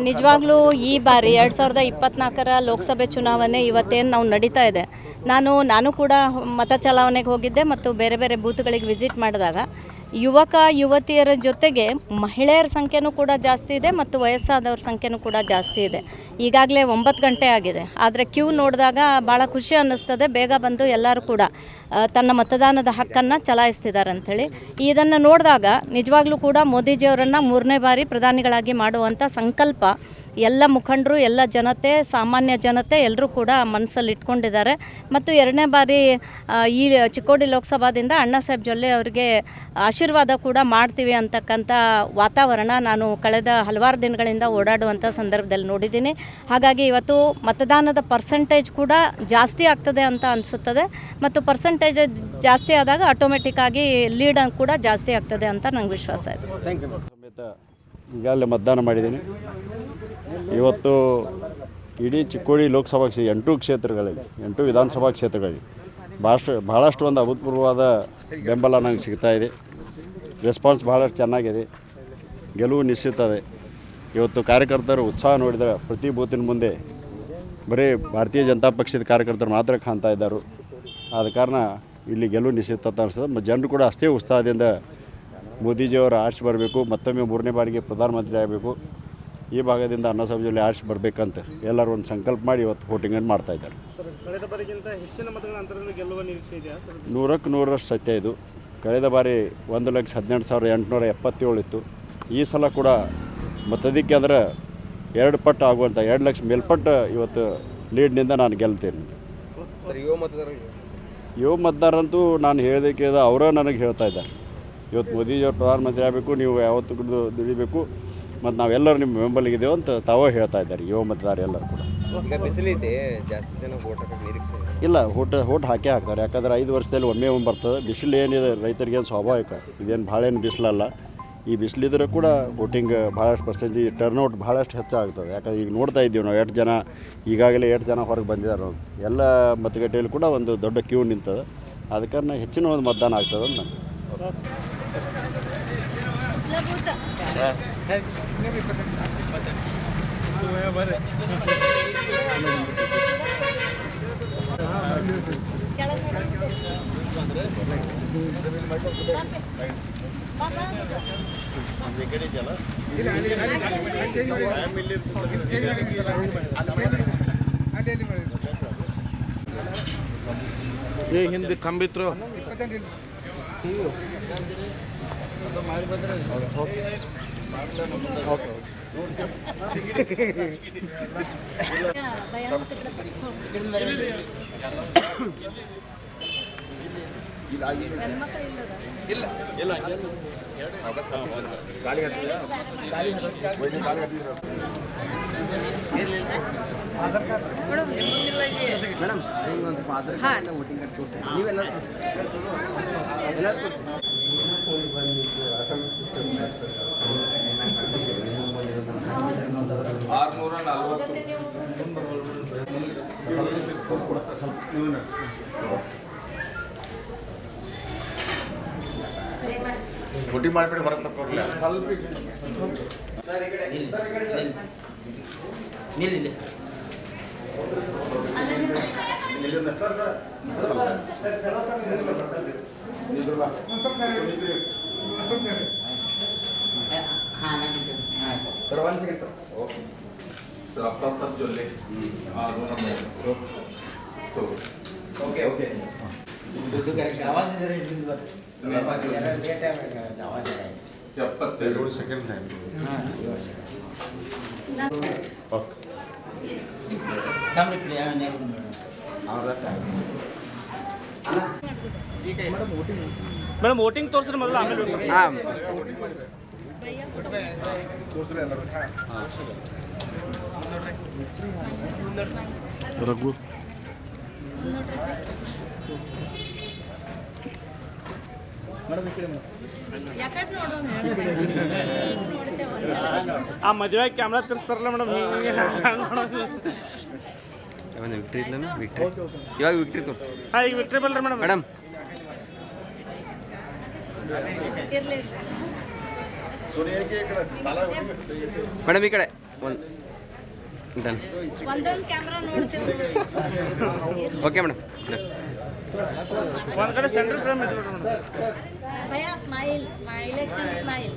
ನಿಜವಾಗ್ಲೂ ಈ ಬಾರಿ 2024ರ ಲೋಕಸಭೆ ಚುನಾವಣೆ ಇವತ್ತೇನು ನಾವು ನಡೀತಾ ಇದೆ, ನಾನು ಕೂಡ ಮತ ಚಲಾವಣೆಗೆ ಹೋಗಿದ್ದೆ ಮತ್ತು ಬೇರೆ ಬೇರೆ ಬೂತ್ಗಳಿಗೆ ವಿಸಿಟ್ ಮಾಡಿದಾಗ ಯುವಕ ಯುವತಿಯರ ಜೊತೆಗೆ ಮಹಿಳೆಯರ ಸಂಖ್ಯೆನೂ ಕೂಡ ಜಾಸ್ತಿ ಇದೆ ಮತ್ತು ವಯಸ್ಸಾದವ್ರ ಸಂಖ್ಯೆನೂ ಕೂಡ ಜಾಸ್ತಿ ಇದೆ. ಈಗಾಗಲೇ 9 ಗಂಟೆ ಆಗಿದೆ, ಆದರೆ ಕ್ಯೂ ನೋಡಿದಾಗ ಭಾಳ ಖುಷಿ ಅನ್ನಿಸ್ತದೆ. ಬೇಗ ಬಂದು ಎಲ್ಲರೂ ಕೂಡ ತನ್ನ ಮತದಾನದ ಹಕ್ಕನ್ನು ಚಲಾಯಿಸ್ತಿದ್ದಾರೆ ಅಂಥೇಳಿ. ಇದನ್ನು ನೋಡಿದಾಗ ನಿಜವಾಗ್ಲೂ ಕೂಡ ಮೋದಿಜಿಯವರನ್ನು 3ನೇ ಬಾರಿ ಪ್ರಧಾನಿಗಳಾಗಿ ಮಾಡುವಂಥ ಸಂಕಲ್ಪ ಎಲ್ಲ ಮುಖಂಡರು, ಎಲ್ಲ ಜನತೆ, ಸಾಮಾನ್ಯ ಜನತೆ ಎಲ್ಲರೂ ಕೂಡ ಮನಸ್ಸಲ್ಲಿ ಇಟ್ಕೊಂಡಿದ್ದಾರೆ. ಮತ್ತು 2ನೇ ಬಾರಿ ಈ ಚಿಕ್ಕೋಡಿ ಲೋಕಸಭಾದಿಂದ ಅಣ್ಣಾ ಸಾಹೇಬ್ ಜೊಲ್ಲೆ ಅವರಿಗೆ ಆಶೀರ್ವಾದ ಕೂಡ ಮಾಡ್ತೀವಿ ಅಂತಕ್ಕಂಥ ವಾತಾವರಣ ನಾನು ಕಳೆದ ಹಲವಾರು ದಿನಗಳಿಂದ ಓಡಾಡುವಂಥ ಸಂದರ್ಭದಲ್ಲಿ ನೋಡಿದ್ದೀನಿ. ಹಾಗಾಗಿ ಇವತ್ತು ಮತದಾನದ ಪರ್ಸೆಂಟೇಜ್ ಕೂಡ ಜಾಸ್ತಿ ಆಗ್ತದೆ ಅಂತ ಅನಿಸುತ್ತದೆ ಮತ್ತು ಪರ್ಸೆಂಟೇಜ್ ಜಾಸ್ತಿ ಆದಾಗ ಆಟೋಮೆಟಿಕ್ಕಾಗಿ ಲೀಡ್ ಕೂಡ ಜಾಸ್ತಿ ಆಗ್ತದೆ ಅಂತ ನಂಗೆ ವಿಶ್ವಾಸ ಇದೆ. ಸಮೇತ ಈಗಾಗಲೇ ಮತದಾನ ಮಾಡಿದ್ದೀನಿ. ಇವತ್ತು ಇಡೀ ಚಿಕ್ಕೋಡಿ ಲೋಕಸಭಾ 8 ಕ್ಷೇತ್ರಗಳಲ್ಲಿ 8 ವಿಧಾನಸಭಾ ಕ್ಷೇತ್ರಗಳಲ್ಲಿ ಭಾಳಷ್ಟು ಒಂದು ಅಭೂತಪೂರ್ವವಾದ ಬೆಂಬಲ ನನಗೆ ಸಿಗ್ತಾಯಿದೆ. ರೆಸ್ಪಾನ್ಸ್ ಭಾಳಷ್ಟು ಚೆನ್ನಾಗಿದೆ. ಗೆಲುವು ನಿಶ್ಚಿತ ಇದೆ. ಇವತ್ತು ಕಾರ್ಯಕರ್ತರು ಉತ್ಸಾಹ ನೋಡಿದರೆ ಪ್ರತಿ ಬೂತಿನ ಮುಂದೆ ಬರೀ ಭಾರತೀಯ ಜನತಾ ಪಕ್ಷದ ಕಾರ್ಯಕರ್ತರು ಮಾತ್ರ ಕಾಣ್ತಾ ಇದ್ದಾರೆ. ಆದ ಕಾರಣ ಇಲ್ಲಿ ಗೆಲುವು ನಿಶ್ಚಿತ ಅಂತ ಅನಿಸ್ತದೆ. ಮತ್ತು ಜನರು ಕೂಡ ಅಷ್ಟೇ ಉತ್ಸಾಹದಿಂದ ಮೋದಿಜಿಯವರ ಆರ್ಶ್ ಬರಬೇಕು, ಮತ್ತೊಮ್ಮೆ 3ನೇ ಬಾರಿಗೆ ಪ್ರಧಾನಮಂತ್ರಿ ಆಗಬೇಕು, ಈ ಭಾಗದಿಂದ ಅಣ್ಣಾ ಸಾಹೇಬ್ ಜೊಲ್ಲೆ ಆರ್ಶ್ ಬರಬೇಕಂತ ಎಲ್ಲರೂ ಒಂದು ಸಂಕಲ್ಪ ಮಾಡಿ ಇವತ್ತು ವೋಟಿಂಗನ್ನು ಮಾಡ್ತಾಯಿದ್ದಾರೆ. ಕಳೆದ ಬಾರಿಗಿಂತ ಹೆಚ್ಚಿನ ಮತಗಳ ಅಂತರದಲ್ಲಿ ಗೆಲ್ಲುವ ನಿರೀಕ್ಷೆ ಇದೆಯಾ? 100ಕ್ಕೆ 100ರಷ್ಟು ಸತ್ಯ ಇದು. ಕಳೆದ ಬಾರಿ 1,18,877 ಇತ್ತು. ಈ ಸಲ ಕೂಡ ಮತದಿಕ್ಕೆ ಅಂದರೆ 2 ಪಟ್ಟು ಆಗುವಂಥ 2 ಲಕ್ಷ ಮೇಲ್ಪಟ್ಟು ಇವತ್ತು ಲೀಡ್ನಿಂದ ನಾನು ಗೆಲ್ತೇನೆ. ಯುವ ಮತದಾರರಂತೂ ನಾನು ಹೇಳೋದಕ್ಕೆ ಅವರೇ ನನಗೆ ಹೇಳ್ತಾ ಇದ್ದಾರೆ, ಇವತ್ತು ಮೋದಿಜಿಯವ್ರು ಪ್ರಧಾನಮಂತ್ರಿ ಆಗಬೇಕು, ನೀವು ಯಾವತ್ತು ದುಡಿಬೇಕು ಮತ್ತು ನಾವೆಲ್ಲರೂ ನಿಮ್ಮ ಬೆಂಬಲಿಗಿದ್ದೇವೆ ಅಂತ ತಾವೇ ಹೇಳ್ತಾ ಇದ್ದಾರೆ ಯುವ ಮತದಾರ ಎಲ್ಲರೂ ಕೂಡ. ಬಿಸಿಲಿದೆ, ಜಾಸ್ತಿ ಜನ ವೋಟ್ ಹಾಕೋ ನಿರೀಕ್ಷೆ ಇಲ್ಲ, ವೋಟ್ ಹಾಕೇ ಹಾಕ್ತಾರೆ. ಯಾಕಂದರೆ 5 ವರ್ಷದಲ್ಲಿ ಒಮ್ಮೆ ಬರ್ತದೆ. ಬಿಸಿಲು ಏನಿದೆ ರೈತರಿಗೆ ಸ್ವಾಭಾವಿಕ, ಇದೇನು ಭಾಳ ಏನು ಬಿಸಿಲಲ್ಲ. ಈ ಬಿಸಿಲಿದ್ರೂ ಕೂಡ ವೋಟಿಂಗ್ ಭಾಳಷ್ಟು ಪರ್ಸೆಂಟೇಜ್ ಟರ್ನ್ಔಟ್ ಭಾಳಷ್ಟು ಹೆಚ್ಚಾಗ್ತದೆ. ಯಾಕಂದ್ರೆ ಈಗ ನೋಡ್ತಾ ಇದ್ದೀವಿ ನಾವು ಈಗಾಗಲೇ 8 ಜನ ಹೊರಗೆ ಬಂದಿದ್ದಾರೆ. ಎಲ್ಲ ಮತಗಟ್ಟೆಯಲ್ಲಿ ಕೂಡ ಒಂದು ದೊಡ್ಡ ಕ್ಯೂ ನಿಂತದೆ. ಆದ ಕಾರಣ ಹೆಚ್ಚಿನ ಒಂದು ಮತದಾನ ಆಗ್ತದೆ ಅಂತ ನನಗೆ. ಹಿಂದೆ ಕಂಬಿತ್ರು ಮೇಡಮ್ ವೋಟಿಂಗ್ ಕಾರ್ಡ್ ಕೊಡ್ತೀವಿ ನೀವೆಲ್ಲ ವೋಟಿಂಗ್ ಮಾಡಿಬಿಡಿ ಹೊರಗೆ ತಪ್ಪಿಲ್ಲ. अप्पा साहब जोल्ले ओके ओके आवाज ಸೆಕೆಂಡ್ ಟೈಮ್ ಮೇಡಮ್ ವೋಟಿಂಗ್ ತೋರಿಸ್ರೆ ಮೊದಲು ಆಮೇಲೆ ರಘು ಆ ಮದುವೆ ಕ್ಯಾಮ್ರಾ ತಿರ್ಸ್ತಾರಲ್ಲ ಮೇಡಮ್. ವಿಕ್ಟ್ರಿ ಇಲ್ಲ ವಿಕ್ಟ್ರಿ ಇವಾಗ ವಿಕ್ಟ್ರಿ ತೋರಿಸಿ. ಹಾಂ ಈಗ ವಿಕ್ಟ್ರಿ ಬಲ್ರಿ ಮೇಡಮ್. ಮೇಡಮ್ ಮೇಡಮ್ ಈ ಕಡೆ ಡನ್. ಒಂದೊಂದು ಕ್ಯಾಮ್ರಾ ನೋಡ್ತೇವೆ. Okay madam. ಒಂದು ಕಡೆ ಸೆಂಟ್ರಲ್ ಫ್ರೇಮ್ ಇದೆ ಮೇಡಮ್. ಭಯ ಸ್ಮೈಲ್ ಎಲೆಕ್ಷನ್ ಸ್ಮೈಲ್.